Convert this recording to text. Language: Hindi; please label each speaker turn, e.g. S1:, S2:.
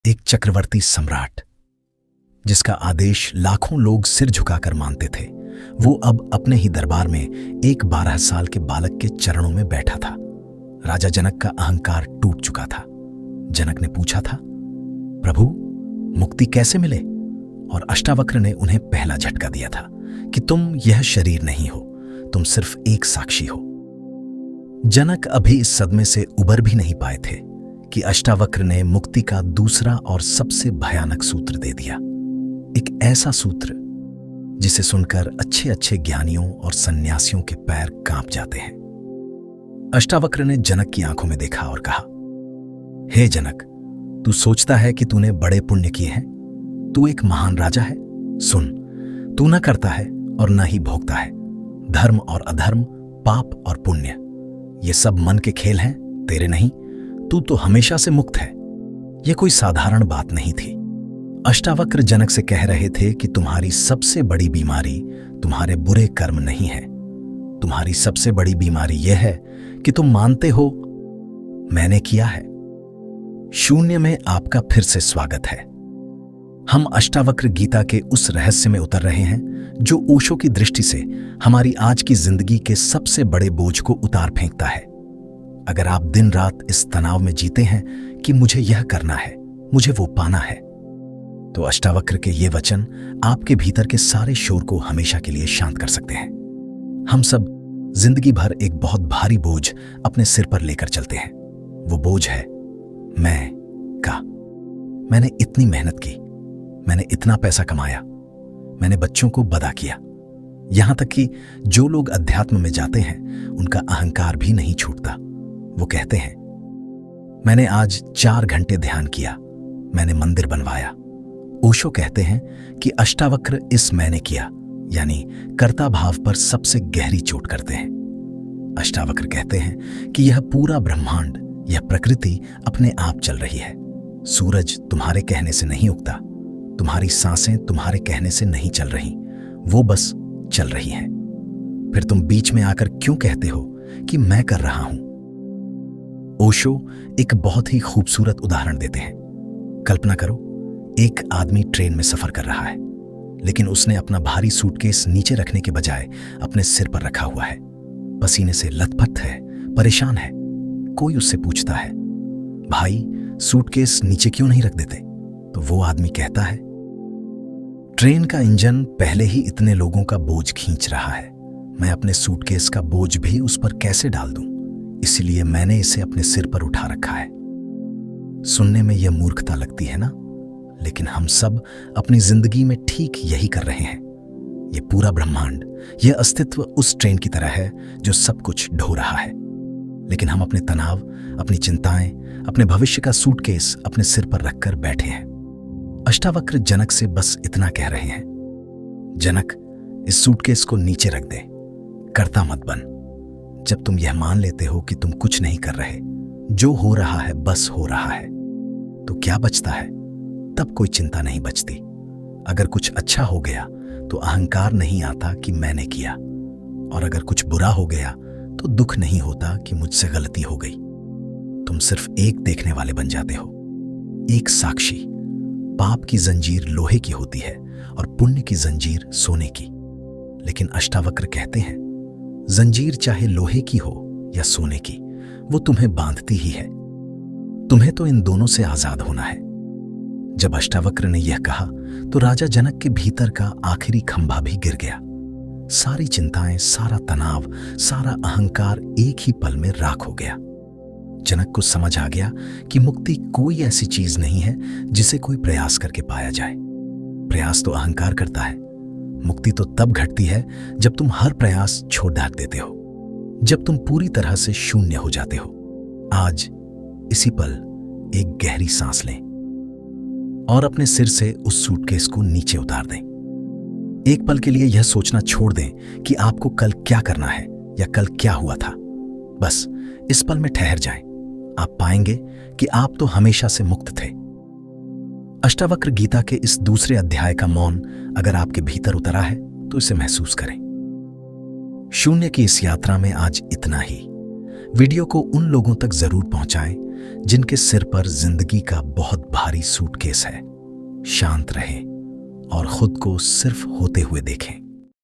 S1: एक चक्रवर्ती सम्राट जिसका आदेश लाखों लोग सिर झुकाकर मानते थे, वो अब अपने ही दरबार में एक 12 साल के बालक के चरणों में बैठा था। राजा जनक का अहंकार टूट चुका था। जनक ने पूछा था, प्रभु मुक्ति कैसे मिले? और अष्टावक्र ने उन्हें पहला झटका दिया था कि तुम यह शरीर नहीं हो, तुम सिर्फ एक साक्षी हो। जनक अभी इस सदमे से उबर भी नहीं पाए थे कि अष्टावक्र ने मुक्ति का दूसरा और सबसे भयानक सूत्र दे दिया। एक ऐसा सूत्र जिसे सुनकर अच्छे अच्छे ज्ञानियों और सन्यासियों के पैर कांप जाते हैं। अष्टावक्र ने जनक की आंखों में देखा और कहा, हे जनक, तू सोचता है कि तूने बड़े पुण्य किए हैं, तू एक महान राजा है। सुन, तू न करता है और न ही भोगता है। धर्म और अधर्म, पाप और पुण्य, ये सब मन के खेल हैं, तेरे नहीं। तू तो हमेशा से मुक्त है। यह कोई साधारण बात नहीं थी। अष्टावक्र जनक से कह रहे थे कि तुम्हारी सबसे बड़ी बीमारी तुम्हारे बुरे कर्म नहीं है। तुम्हारी सबसे बड़ी बीमारी यह है कि तुम मानते हो मैंने किया है। शून्य में आपका फिर से स्वागत है। हम अष्टावक्र गीता के उस रहस्य में उतर रहे हैं जो ओशो की दृष्टि से हमारी आज की जिंदगी के सबसे बड़े बोझ को उतार फेंकता है। अगर आप दिन रात इस तनाव में जीते हैं कि मुझे यह करना है, मुझे वो पाना है, तो अष्टावक्र के ये वचन आपके भीतर के सारे शोर को हमेशा के लिए शांत कर सकते हैं। हम सब जिंदगी भर एक बहुत भारी बोझ अपने सिर पर लेकर चलते हैं। वो बोझ है मैं का। मैंने इतनी मेहनत की, मैंने इतना पैसा कमाया, मैंने बच्चों को बड़ा किया। यहां तक कि जो लोग अध्यात्म में जाते हैं उनका अहंकार भी नहीं छूटता। वो कहते हैं, मैंने आज 4 घंटे ध्यान किया, मैंने मंदिर बनवाया। ओशो कहते हैं कि अष्टावक्र इस मैंने किया यानी कर्ता भाव पर सबसे गहरी चोट करते हैं। अष्टावक्र कहते हैं कि यह पूरा ब्रह्मांड, यह प्रकृति अपने आप चल रही है। सूरज तुम्हारे कहने से नहीं उगता, तुम्हारी सांसें तुम्हारे कहने से नहीं चल रही, वो बस चल रही हैं। फिर तुम बीच में आकर क्यों कहते हो कि मैं कर रहा हूं? ओशो एक बहुत ही खूबसूरत उदाहरण देते हैं। कल्पना करो, एक आदमी ट्रेन में सफर कर रहा है, लेकिन उसने अपना भारी सूटकेस नीचे रखने के बजाय अपने सिर पर रखा हुआ है। पसीने से लथपथ है, परेशान है। कोई उससे पूछता है, भाई सूटकेस नीचे क्यों नहीं रख देते? तो वो आदमी कहता है, ट्रेन का इंजन पहले ही इतने लोगों का बोझ खींच रहा है, मैं अपने सूटकेस का बोझ भी उस पर कैसे डाल दूं? इसलिए मैंने इसे अपने सिर पर उठा रखा है। सुनने में यह मूर्खता लगती है ना, लेकिन हम सब अपनी जिंदगी में ठीक यही कर रहे हैं। यह पूरा ब्रह्मांड, यह अस्तित्व उस ट्रेन की तरह है जो सब कुछ ढो रहा है, लेकिन हम अपने तनाव, अपनी चिंताएं, अपने भविष्य का सूटकेस अपने सिर पर रखकर बैठे हैं। अष्टावक्र जनक से बस इतना कह रहे हैं, जनक इस सूटकेस को नीचे रख दे, कर्ता मत बन। जब तुम यह मान लेते हो कि तुम कुछ नहीं कर रहे, जो हो रहा है बस हो रहा है, तो क्या बचता है? तब कोई चिंता नहीं बचती। अगर कुछ अच्छा हो गया तो अहंकार नहीं आता कि मैंने किया, और अगर कुछ बुरा हो गया तो दुख नहीं होता कि मुझसे गलती हो गई। तुम सिर्फ एक देखने वाले बन जाते हो, एक साक्षी। पाप की जंजीर लोहे की होती है और पुण्य की जंजीर सोने की। लेकिन अष्टावक्र कहते हैं, जंजीर चाहे लोहे की हो या सोने की, वो तुम्हें बांधती ही है। तुम्हें तो इन दोनों से आजाद होना है। जब अष्टावक्र ने यह कहा तो राजा जनक के भीतर का आखिरी खंभा भी गिर गया। सारी चिंताएं, सारा तनाव, सारा अहंकार एक ही पल में राख हो गया। जनक को समझ आ गया कि मुक्ति कोई ऐसी चीज नहीं है जिसे कोई प्रयास करके पाया जाए। प्रयास तो अहंकार करता है। मुक्ति तो तब घटती है जब तुम हर प्रयास छोड़ देते हो, जब तुम पूरी तरह से शून्य हो जाते हो। आज इसी पल एक गहरी सांस लें और अपने सिर से उस सूटकेस को नीचे उतार दें। एक पल के लिए यह सोचना छोड़ दें कि आपको कल क्या करना है या कल क्या हुआ था। बस इस पल में ठहर जाएं। आप पाएंगे कि आप तो हमेशा से मुक्त थे। अष्टावक्र गीता के इस दूसरे अध्याय का मौन अगर आपके भीतर उतरा है तो इसे महसूस करें। शून्य की इस यात्रा में आज इतना ही। वीडियो को उन लोगों तक जरूर पहुंचाएं जिनके सिर पर जिंदगी का बहुत भारी सूटकेस है शांत रहें और खुद को सिर्फ होते हुए देखें।